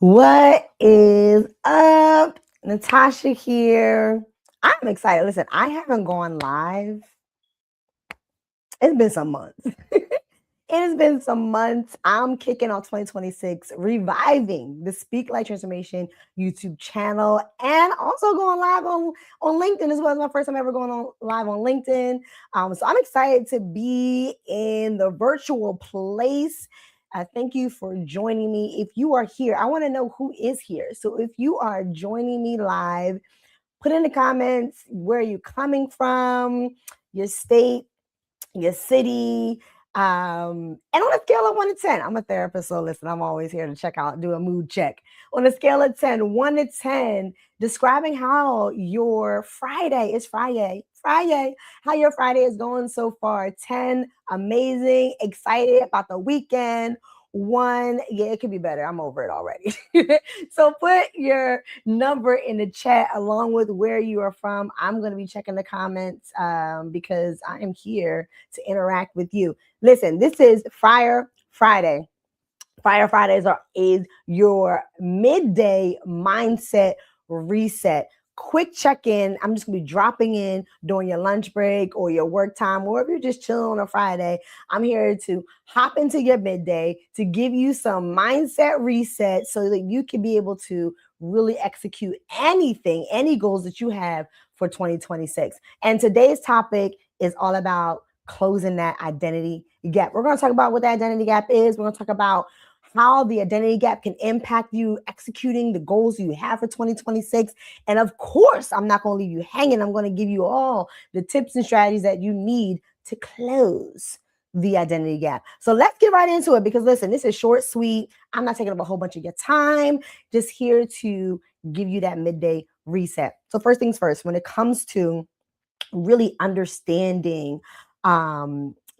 What is up? Natasha here. I'm excited. Listen, I haven't gone live. It's been some months. It has been some months. I'm kicking off 2026, reviving the Speak Light Transformation YouTube channel, and also going live on LinkedIn as well. It's my first time ever going on live on LinkedIn. So I'm excited to be in the virtual place. Thank you for joining me. If you are here, I want to know who is here. So if you are joining me live, put in the comments where you're coming from, your state, your city. And on a scale of 1 to 10, I'm a therapist, so listen, I'm always here to check out, do a mood check. On a scale of 10, 1 to 10, describing how your Friday, how your Friday is going so far. 10, amazing, excited about the weekend. 1, yeah, it could be better. I'm over it already. So put your number in the chat along with where you are from. I'm going to be checking the comments because I am here to interact with you. Listen, this is Fire Friday. Fire Fridays is your midday mindset reset. Quick check-in. I'm just gonna be dropping in during your lunch break or your work time, or if you're just chilling on a Friday. I'm here to hop into your midday to give you some mindset reset so that you can be able to really execute anything, any goals that you have for 2026. And today's topic is all about closing that identity gap. We're going to talk about what the identity gap is. We're going to talk about how the identity gap can impact you executing the goals you have for 2026. And of course, I'm not going to leave you hanging. I'm going to give you all the tips and strategies that you need to close the identity gap. So let's get right into it because listen, this is short, sweet. I'm not taking up a whole bunch of your time, just here to give you that midday reset. So first things first, when it comes to really understanding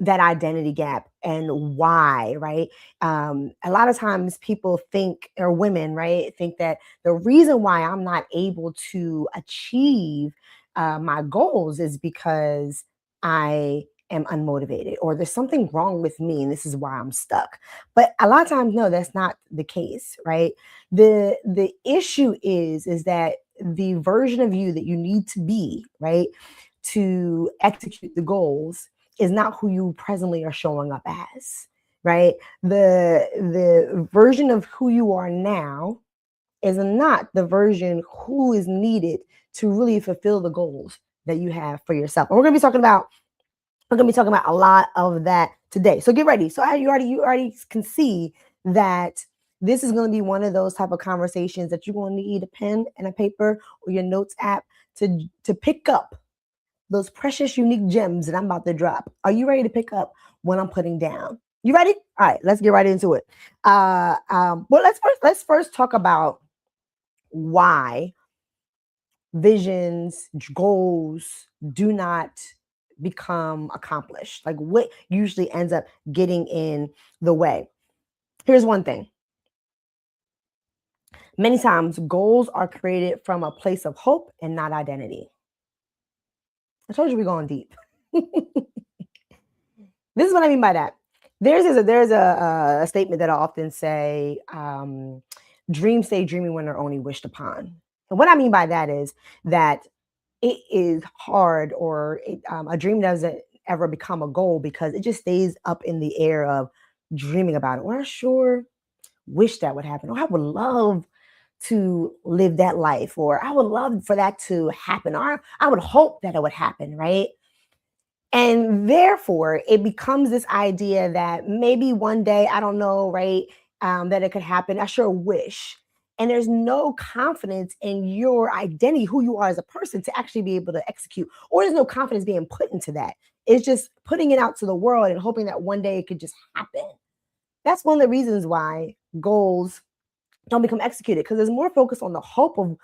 that identity gap and why, right? A lot of times people think, or women, right, think that the reason why I'm not able to achieve my goals is because I am unmotivated or there's something wrong with me and this is why I'm stuck. But a lot of times, no, that's not the case, right? The issue is that the version of you that you need to be, right, to execute the goals is not who you presently are showing up as, right? The version of who you are now is not the version who is needed to really fulfill the goals that you have for yourself. And we're going to be talking about a lot of that today. So get ready. So you already can see that this is going to be one of those type of conversations that you're going to need a pen and a paper or your notes app to pick up those precious, unique gems that I'm about to drop. Are you ready to pick up what I'm putting down? You ready? All right, let's get right into it. Well, let's first talk about why visions, goals do not become accomplished. Like what usually ends up getting in the way. Here's one thing. Many times goals are created from a place of hope and not identity. I told you we're going deep. This is what I mean by that. There's a statement that I often say, dreams stay dreaming when they're only wished upon. And what I mean by that is that it is hard, or a dream doesn't ever become a goal because it just stays up in the air of dreaming about it. Well, I sure wish that would happen. Or I would love to live that life, or I would love for that to happen, or I would hope that it would happen, right? And therefore, it becomes this idea that maybe one day, I don't know, right, that it could happen. I sure wish. And there's no confidence in your identity, who you are as a person, to actually be able to execute. Or there's no confidence being put into that. It's just putting it out to the world and hoping that one day it could just happen. That's one of the reasons why goals don't become executed, because there's more focus on the hope of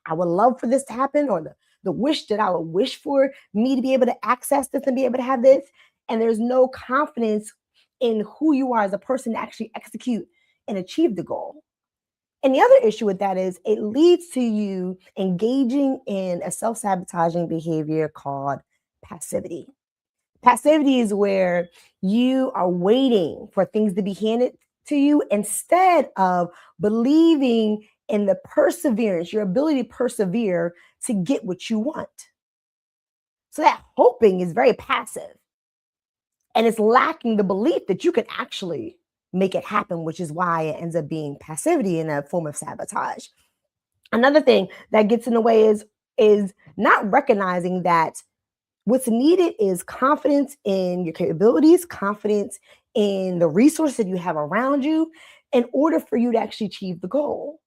I would love for this to happen, or the wish that I would wish for me to be able to access this and be able to have this. And there's no confidence in who you are as a person to actually execute and achieve the goal. And the other issue with that is it leads to you engaging in a self-sabotaging behavior called passivity. Passivity is where you are waiting for things to be handed to you instead of believing in the perseverance, your ability to persevere to get what you want. So that hoping is very passive and it's lacking the belief that you can actually make it happen, which is why it ends up being passivity in a form of sabotage. Another thing that gets in the way is not recognizing that what's needed is confidence in your capabilities, confidence in the resources that you have around you in order for you to actually achieve the goal.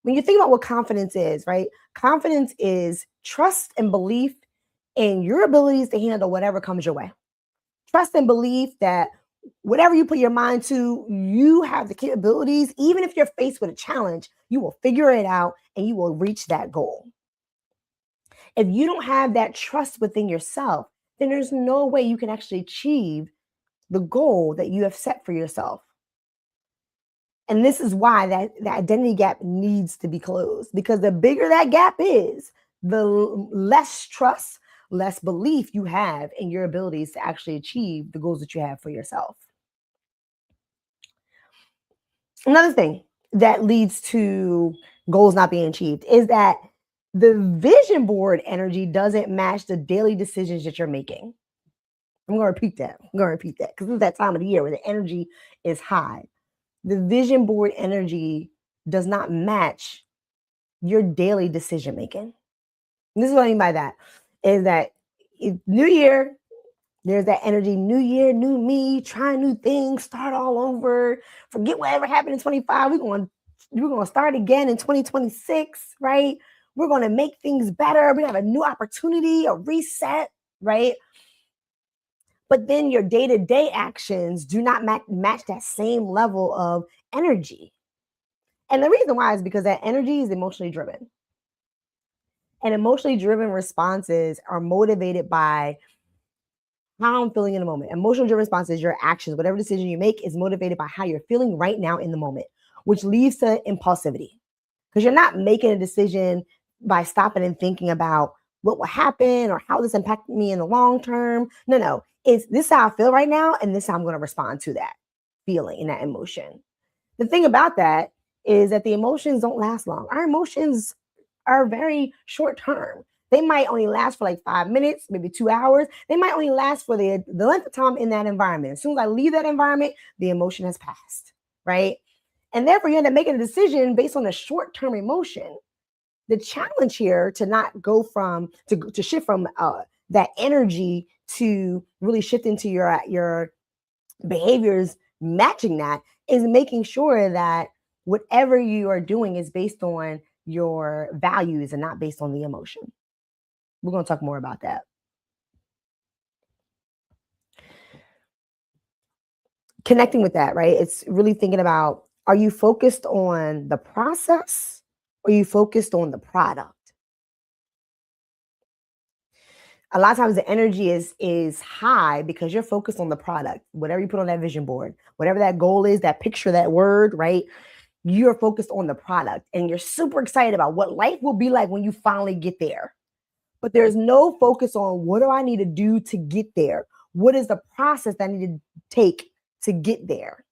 When you think about what confidence is, right? Confidence is trust and belief in your abilities to handle whatever comes your way. Trust and belief that whatever you put your mind to, you have the capabilities. Even if you're faced with a challenge, you will figure it out and you will reach that goal. If you don't have that trust within yourself, then there's no way you can actually achieve the goal that you have set for yourself. And this is why that identity gap needs to be closed, because the bigger that gap is, the less trust, less belief you have in your abilities to actually achieve the goals that you have for yourself. Another thing that leads to goals not being achieved is that the vision board energy doesn't match the daily decisions that you're making. I'm going to repeat that. Because it's that time of the year where the energy is high. The vision board energy does not match your daily decision making. And this is what I mean by that, is that new year, there's that energy, new year, new me, trying new things, start all over, forget whatever happened in 25. We're going to start again in 2026, right? We're going to make things better. We have a new opportunity, a reset, right? But then your day-to-day actions do not match that same level of energy. And the reason why is because that energy is emotionally driven. And emotionally driven responses are motivated by how I'm feeling in the moment. Emotional driven responses, your actions, whatever decision you make is motivated by how you're feeling right now in the moment, which leads to impulsivity. Because you're not making a decision by stopping and thinking about what will happen or how this impacted me in the long term. No. It's this how I feel right now, and this how I'm going to respond to that feeling and that emotion. The thing about that is that the emotions don't last long. Our emotions are very short term. They might only last for like 5 minutes, maybe 2 hours. They might only last for the length of time in that environment. As soon as I leave that environment, the emotion has passed, right? And therefore, you end up making a decision based on a short-term emotion. The challenge here to not go from, to shift from that energy to really shift into your behaviors matching that is making sure that whatever you are doing is based on your values and not based on the emotion. We're going to talk more about that. Connecting with that, right? It's really thinking about, are you focused on the process or are you focused on the product? A lot of times the energy is high because you're focused on the product, whatever you put on that vision board, whatever that goal is, that picture, that word, right? You're focused on the product and you're super excited about what life will be like when you finally get there. But there's no focus on what do I need to do to get there? What is the process that I need to take to get there?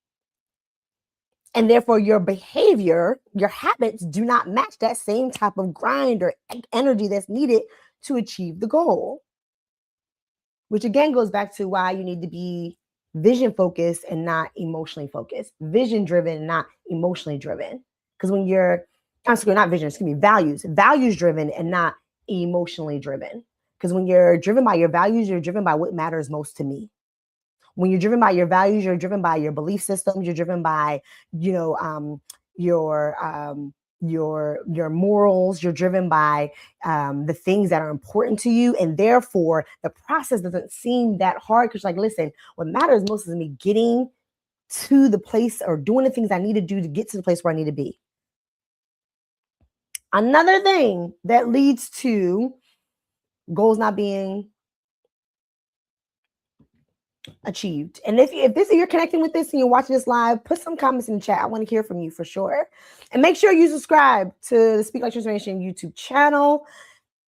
And therefore, your behavior, your habits do not match that same type of grind or energy that's needed to achieve the goal. Which again goes back to why you need to be vision focused and not emotionally focused. Vision driven, not emotionally driven. Because when you're, not vision, values driven and not emotionally driven. Because when you're driven by your values, you're driven by what matters most to me. When you're driven by your values, you're driven by your belief systems, you're driven by, your morals, you're driven by the things that are important to you. And therefore, the process doesn't seem that hard because, like, listen, what matters most is me getting to the place or doing the things I need to do to get to the place where I need to be. Another thing that leads to goals not being achieved. And if you're connecting with this and you're watching this live, put some comments in the chat. I want to hear from you for sure. And make sure you subscribe to the Speak Like Transformation YouTube channel.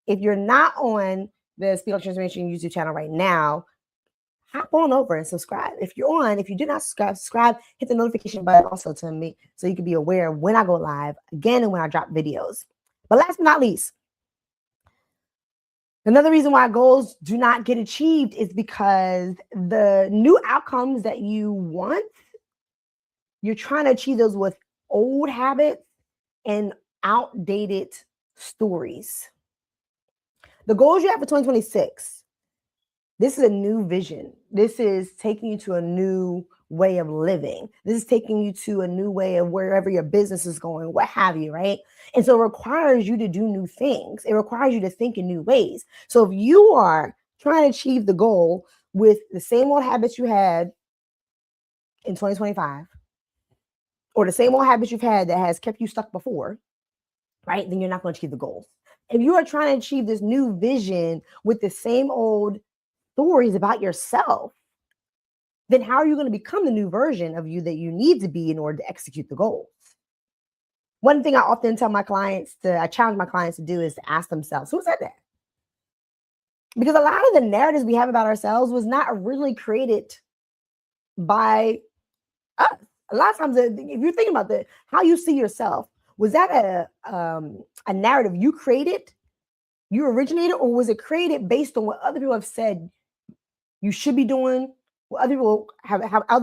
If you're not on the Speak Like Transformation YouTube channel right now, hop on over and subscribe. If you did not subscribe, hit the notification button also to me so you can be aware of when I go live again and when I drop videos. But last but not least, another reason why goals do not get achieved is because the new outcomes that you want, you're trying to achieve those with old habits and outdated stories. The goals you have for 2026, this is a new vision. This is taking you to a new way of living. This is taking you to a new way of wherever your business is going, what have you, right? And so it requires you to do new things. It requires you to think in new ways. So if you are trying to achieve the goal with the same old habits you had in 2025, or the same old habits you've had that has kept you stuck before, right? Then you're not going to achieve the goals. If you are trying to achieve this new vision with the same old stories about yourself, then how are you going to become the new version of you that you need to be in order to execute the goals? One thing I often tell my clients I challenge my clients to do is to ask themselves, who said that? Because a lot of the narratives we have about ourselves was not originally created by us. A lot of times, if you're thinking about how you see yourself, was that a narrative you created, you originated, or was it created based on what other people have said you should be doing, what other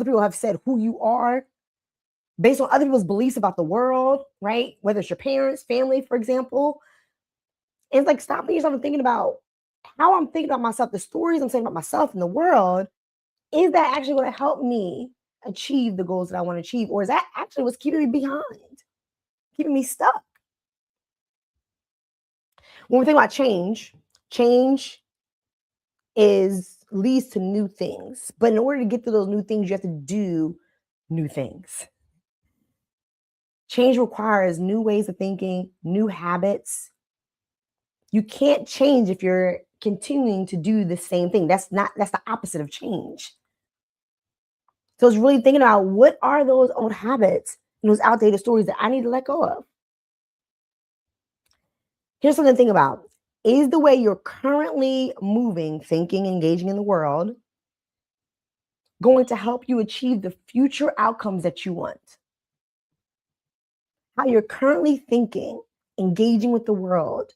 people have said who you are, based on other people's beliefs about the world, right? Whether it's your parents, family, for example. And it's like stopping yourself and thinking about how I'm thinking about myself, the stories I'm saying about myself in the world. Is that actually going to help me achieve the goals that I want to achieve? Or is that actually what's keeping me behind, keeping me stuck? When we think about change leads to new things. But in order to get to those new things, you have to do new things. Change requires new ways of thinking, new habits. You can't change if you're continuing to do the same thing. That's the opposite of change. So it's really thinking about what are those old habits and those outdated stories that I need to let go of. Here's something to think about. Is the way you're currently moving, thinking, engaging in the world going to help you achieve the future outcomes that you want? How you're currently thinking, engaging with the world,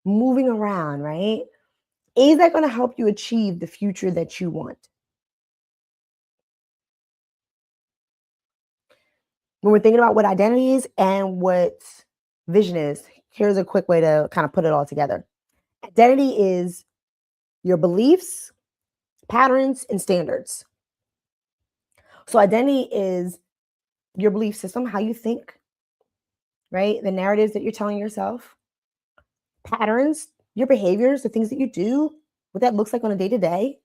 moving around, right? Is that going to help you achieve the future that you want? When we're thinking about what identity is and what vision is, here's a quick way to kind of put it all together. Identity is your beliefs, patterns, and standards. So identity is your belief system, how you think, right? The narratives that you're telling yourself. Patterns, your behaviors, the things that you do, what that looks like on a day-to-day.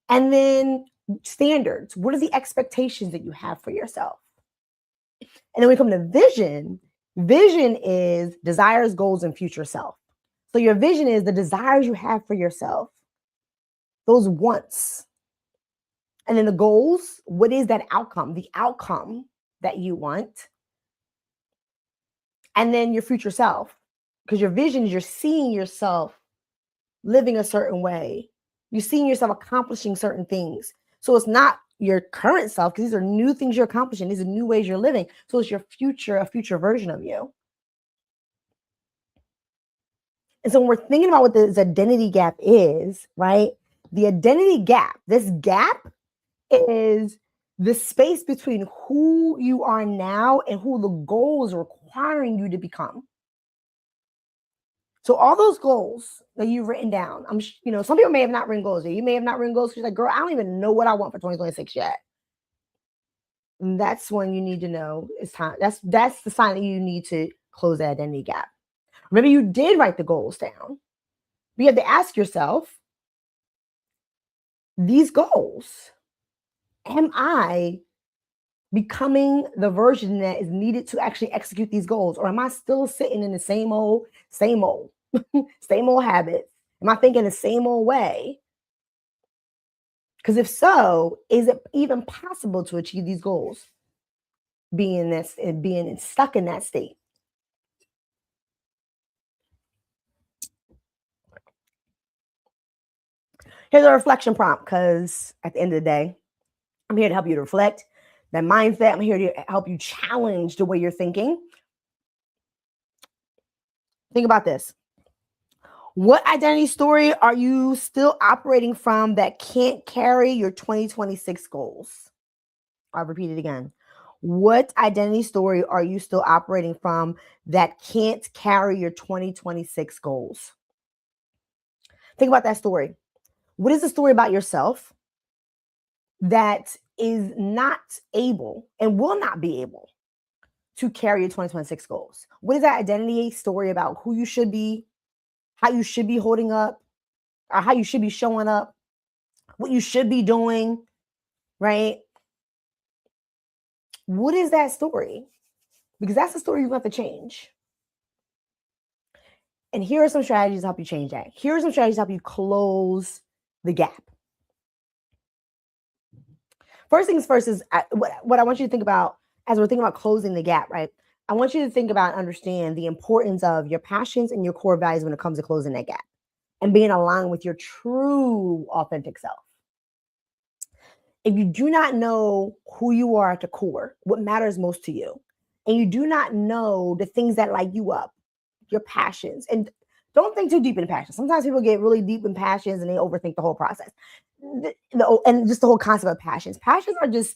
And then standards. What are the expectations that you have for yourself? And then we come to vision. Vision is desires, goals, and future self. So your vision is the desires you have for yourself, those wants. And then the goals, what is that outcome? The outcome that you want. And then your future self, because your vision is you're seeing yourself living a certain way. You're seeing yourself accomplishing certain things. So it's not your current self, because these are new things you're accomplishing. These are new ways you're living. So it's your future, a future version of you. And so when we're thinking about what this identity gap is, right? The identity gap, this gap is the space between who you are now and who the goal is requiring you to become. So all those goals that you've written down, some people may have not written goals. You may have not written goals. She's like, girl, I don't even know what I want for 2026 yet. And that's when you need to know it's time. That's the sign that you need to close that identity gap. Remember, you did write the goals down. But you have to ask yourself, these goals, am I becoming the version that is needed to actually execute these goals? Or am I still sitting in the same old, same old habits? Am I thinking the same old way? Because if so, is it even possible to achieve these goals being stuck in that state? Here's a reflection prompt because at the end of the day, I'm here to help you to reflect that mindset. I'm here to help you challenge the way you're thinking. Think about this. What identity story are you still operating from that can't carry your 2026 goals? I'll repeat it again. What identity story are you still operating from that can't carry your 2026 goals? Think about that story. What is the story about yourself that is not able and will not be able to carry your 2026 goals? What is that identity story about who you should be, how you should be holding up, or how you should be showing up, what you should be doing, right? What is that story? Because that's the story you have to change. And here are some strategies to help you change that. Here are some strategies to help you close the gap. First things first is what I want you to think about as we're thinking about closing the gap, right? I want you to think about and understand the importance of your passions and your core values when it comes to closing that gap and being aligned with your true authentic self. If you do not know who you are at the core, what matters most to you, and you do not know the things that light you up, your passions, and don't think too deep in passions. Sometimes people get really deep in passions and they overthink the whole process. And just the whole concept of passions. Passions are just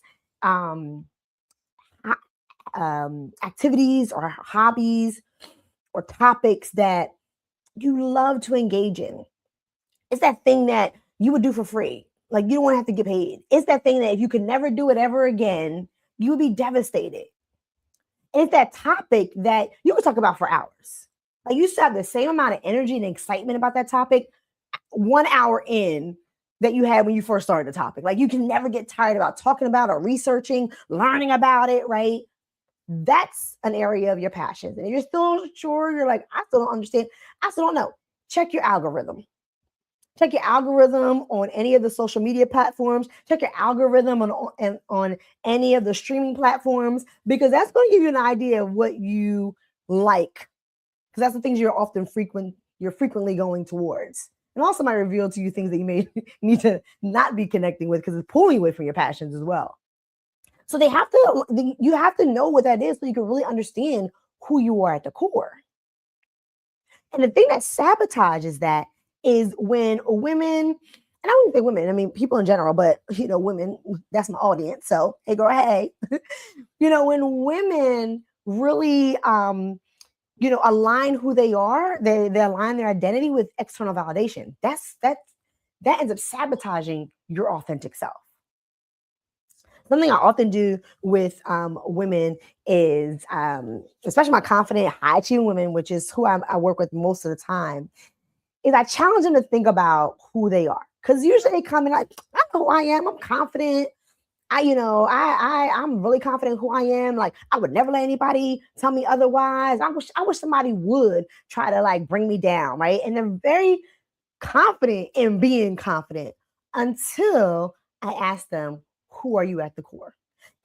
activities or hobbies or topics that you love to engage in. It's that thing that you would do for free. Like you don't want to have to get paid. It's that thing that if you could never do it ever again, you would be devastated. And it's that topic that you could talk about for hours. Like you still have the same amount of energy and excitement about that topic 1 hour in that you had when you first started the topic. Like you can never get tired about talking about or researching, learning about it, right? That's an area of your passions. And if you're still sure, you're like, I still don't understand. I still don't know. Check your algorithm. Check your algorithm on any of the social media platforms. Check your algorithm on any of the streaming platforms, because that's going to give you an idea of what you like. Because that's the things you're frequently going towards. And also might reveal to you things that you may need to not be connecting with because it's pulling you away from your passions as well. So you have to know what that is so you can really understand who you are at the core. And the thing that sabotages that is when women, and I don't say women, I mean people in general, but women, that's my audience. So hey girl, hey. When women really align who they are, they align their identity with external validation. That ends up sabotaging your authentic self. Something I often do with women is, especially my confident, high achieving women, which is who I work with most of the time, is I challenge them to think about who they are. Because usually they come in like, I know who I am. I'm confident. I'm really confident in who I am. Like I would never let anybody tell me otherwise. I wish somebody would try to like bring me down, right? And they're very confident in being confident until I ask them, who are you at the core?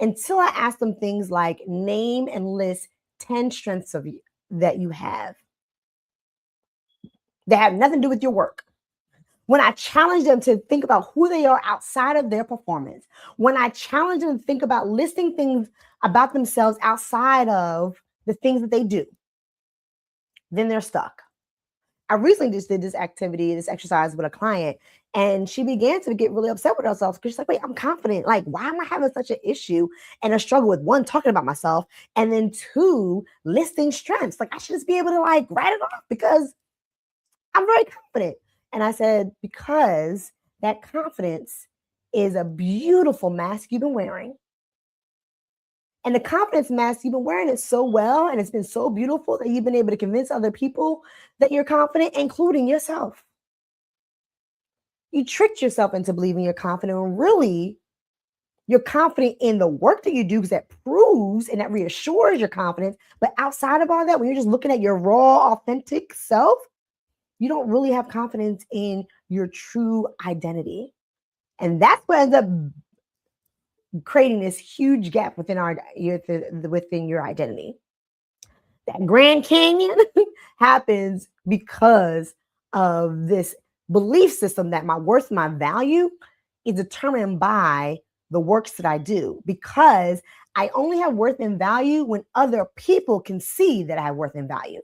Until I ask them things like name and list 10 strengths of you that you have that have nothing to do with your work. When I challenge them to think about who they are outside of their performance, when I challenge them to think about listing things about themselves outside of the things that they do, then they're stuck. I recently just did this exercise with a client, and she began to get really upset with herself because she's like, wait, I'm confident. Like, why am I having such an issue and a struggle with one, talking about myself, and then two, listing strengths? Like, I should just be able to like write it off because I'm very confident. And I said, because that confidence is a beautiful mask you've been wearing. And the confidence mask you've been wearing it so well, and it's been so beautiful that you've been able to convince other people that you're confident, including yourself. You tricked yourself into believing you're confident when really you're confident in the work that you do, because that proves and that reassures your confidence. But outside of all that, when you're just looking at your raw, authentic self, you don't really have confidence in your true identity. And that's what ends up creating this huge gap within your identity. That Grand Canyon happens because of this belief system that my worth, my value is determined by the works that I do, because I only have worth and value when other people can see that I have worth and value.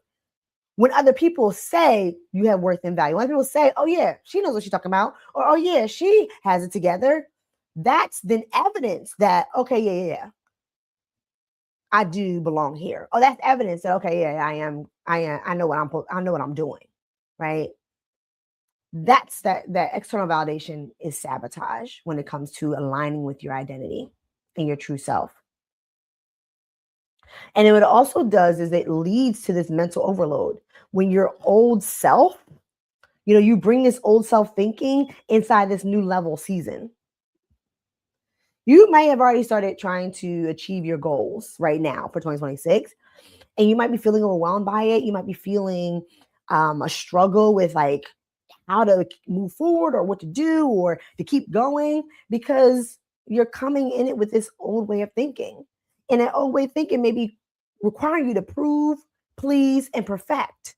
When other people say you have worth and value, when people say, oh yeah, she knows what she's talking about, or oh yeah, she has it together, that's then evidence that, okay, yeah, I do belong here. Oh, that's evidence that, okay, yeah, I know what I'm doing, right? That's that external validation is sabotage when it comes to aligning with your identity and your true self. And then what it also does is it leads to this mental overload. When your old self, you bring this old self thinking inside this new level season. You might have already started trying to achieve your goals right now for 2026, and you might be feeling overwhelmed by it. You might be feeling a struggle with like how to move forward or what to do or to keep going, because you're coming in it with this old way of thinking. And that old way of thinking may be requiring you to prove, please, and perfect.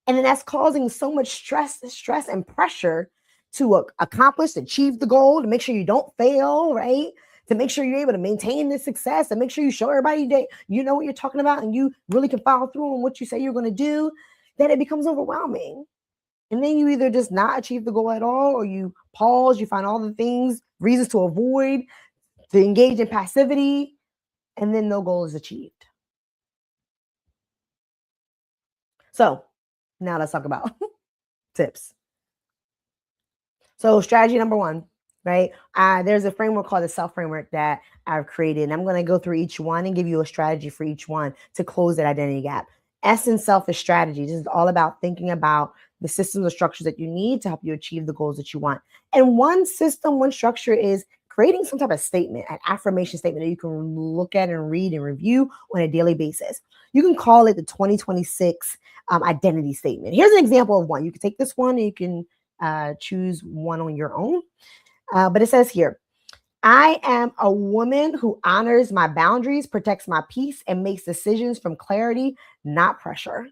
And then that's causing so much stress and pressure to accomplish, achieve the goal, to make sure you don't fail, right? To make sure you're able to maintain this success, and make sure you show everybody that you know what you're talking about and you really can follow through on what you say you're going to do, that it becomes overwhelming. And then you either just not achieve the goal at all, or you pause, you find all the things, reasons to avoid, to engage in passivity, and then no goal is achieved. So now let's talk about tips. So strategy number one, right? There's a framework called the self framework that I've created. And I'm going to go through each one and give you a strategy for each one to close that identity gap. S in self is strategy. This is all about thinking about the systems or structures that you need to help you achieve the goals that you want. And one system, one structure is creating some type of statement, an affirmation statement that you can look at and read and review on a daily basis. You can call it the 2026 identity statement. Here's an example of one. You can take this one and you can choose one on your own. But it says here, I am a woman who honors my boundaries, protects my peace, and makes decisions from clarity, not pressure.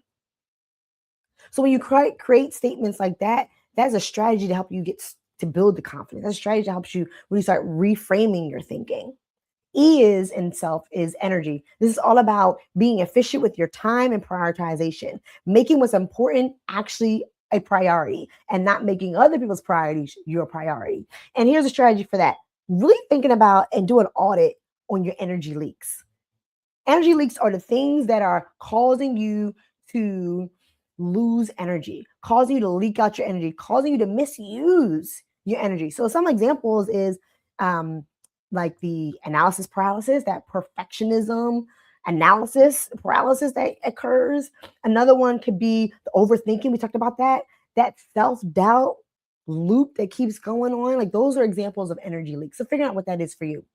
So when you create statements like that, that's a strategy to help you get to build the confidence. That's a strategy that helps you when you start reframing your thinking. E is in self is energy. This is all about being efficient with your time and prioritization, making what's important actually a priority and not making other people's priorities your priority. And here's a strategy for that. Really thinking about and do an audit on your energy leaks. Energy leaks are the things that are causing you to lose energy, causing you to leak out your energy, causing you to misuse your energy. So some examples is like the analysis paralysis, that perfectionism analysis paralysis that occurs. Another one could be the overthinking. We talked about that self-doubt loop that keeps going on. Like those are examples of energy leaks. So figuring out what that is for you.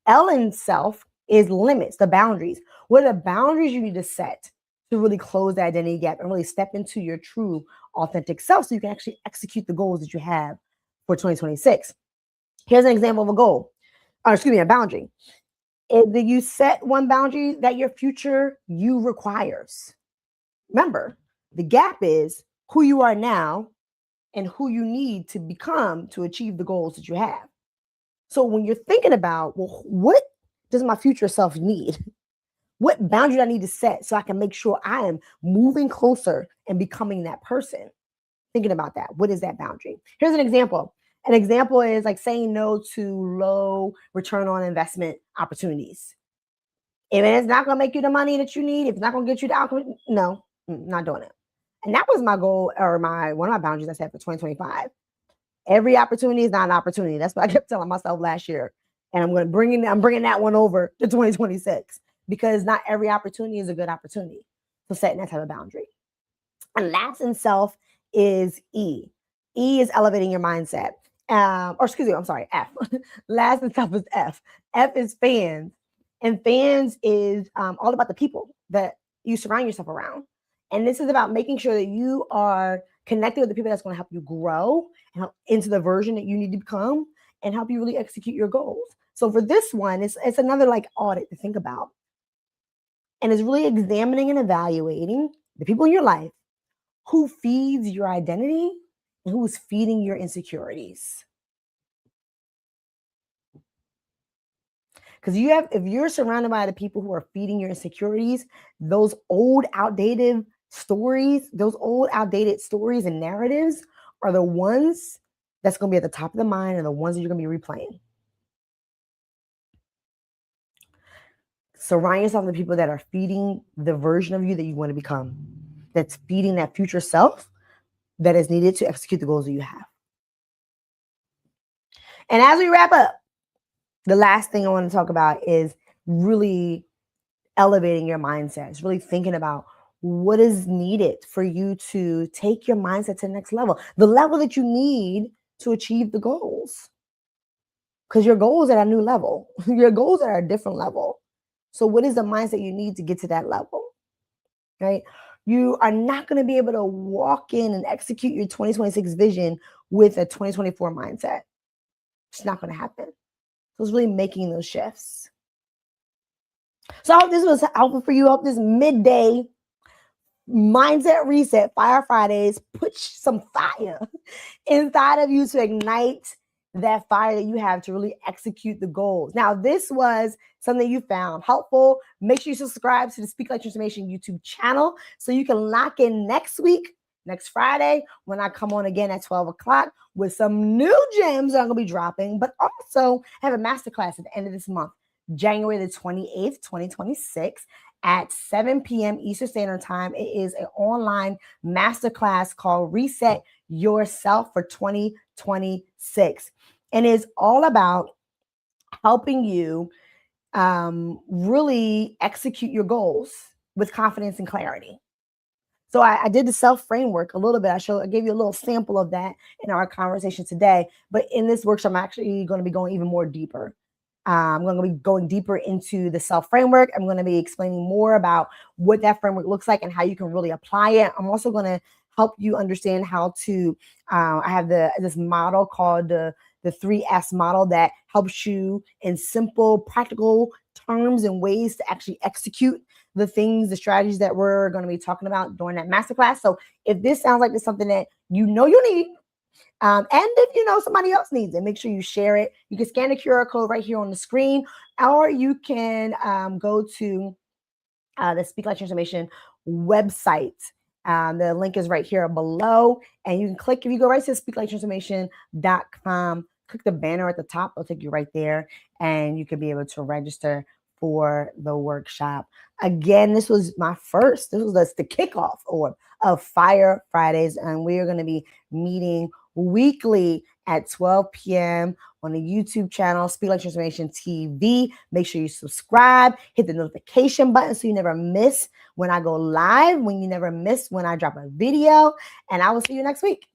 L in self is limits, the boundaries. What are the boundaries you need to set to really close the identity gap and really step into your true authentic self so you can actually execute the goals that you have for 2026? Here's an example of a goal, or excuse me, a boundary. If you set one boundary that your future you requires. Remember, the gap is who you are now and who you need to become to achieve the goals that you have. So when you're thinking about, well, what does my future self need? What boundary do I need to set so I can make sure I am moving closer and becoming that person? Thinking about that. What is that boundary? Here's an example. An example is like saying no to low return on investment opportunities. If it's not going to make you the money that you need, if it's not going to get you the outcome, no, not doing it. And that was my goal, or one of my boundaries I set for 2025. Every opportunity is not an opportunity. That's what I kept telling myself last year. And I'm bringing that one over to 2026, because not every opportunity is a good opportunity. So setting that type of boundary. And last in self is E. E is elevating your mindset. Or excuse me, I'm sorry, F. Last in self is F. F is fans. And fans is all about the people that you surround yourself around. And this is about making sure that you are connected with the people that's going to help you grow and help into the version that you need to become and help you really execute your goals. So for this one, it's another like audit to think about. And it's really examining and evaluating the people in your life who feeds your identity and who is feeding your insecurities. Because if you're surrounded by the people who are feeding your insecurities, those old outdated stories and narratives are the ones that's going to be at the top of the mind and the ones that you're going to be replaying. Surround yourself with people that are feeding the version of you that you want to become, that's feeding that future self that is needed to execute the goals that you have. And as we wrap up, the last thing I want to talk about is really elevating your mindset. It's really thinking about what is needed for you to take your mindset to the next level, the level that you need to achieve the goals. Because your goals are at a new level. Your goals are at a different level. So what is the mindset you need to get to that level, right? You are not going to be able to walk in and execute your 2026 vision with a 2024 mindset. It's not going to happen. So it's really making those shifts. So I hope this was helpful for you. I hope this midday mindset reset, Fire Fridays, put some fire inside of you to ignite that fire that you have to really execute the goals. Now, this was something you found helpful. Make sure you subscribe to the Speak Like Transformation YouTube channel so you can lock in next week, next Friday, when I come on again at 12 o'clock with some new gems that I'm going to be dropping, but also have a masterclass at the end of this month, January the 28th, 2026. At 7 p.m. Eastern Standard Time. It is an online masterclass called Reset Yourself for 2026. And it's all about helping you really execute your goals with confidence and clarity. So I did the self framework a little bit. I gave you a little sample of that in our conversation today. But in this workshop, I'm actually going to be going even more deeper. I'm going to be going deeper into the self framework. I'm going to be explaining more about what that framework looks like and how you can really apply it. I'm also going to help you understand how to, I have this model called the 3S model that helps you in simple, practical terms and ways to actually execute the things, the strategies that we're going to be talking about during that masterclass. So if this sounds like it's something that you need, and if you know somebody else needs it, make sure you share it. You can scan the QR code right here on the screen, or you can go to the Speak Like Transformation website. The link is right here below, and you can click, if you go right to speakliketransformation.com, click the banner at the top, it'll take you right there, and you can be able to register for the workshop. Again, this was the kickoff of Fire Fridays, and we are going to be meeting weekly at 12 p.m. on the YouTube channel, Speak Like Transformation TV. Make sure you subscribe, hit the notification button so you never miss when I go live, when you never miss when I drop a video, and I will see you next week.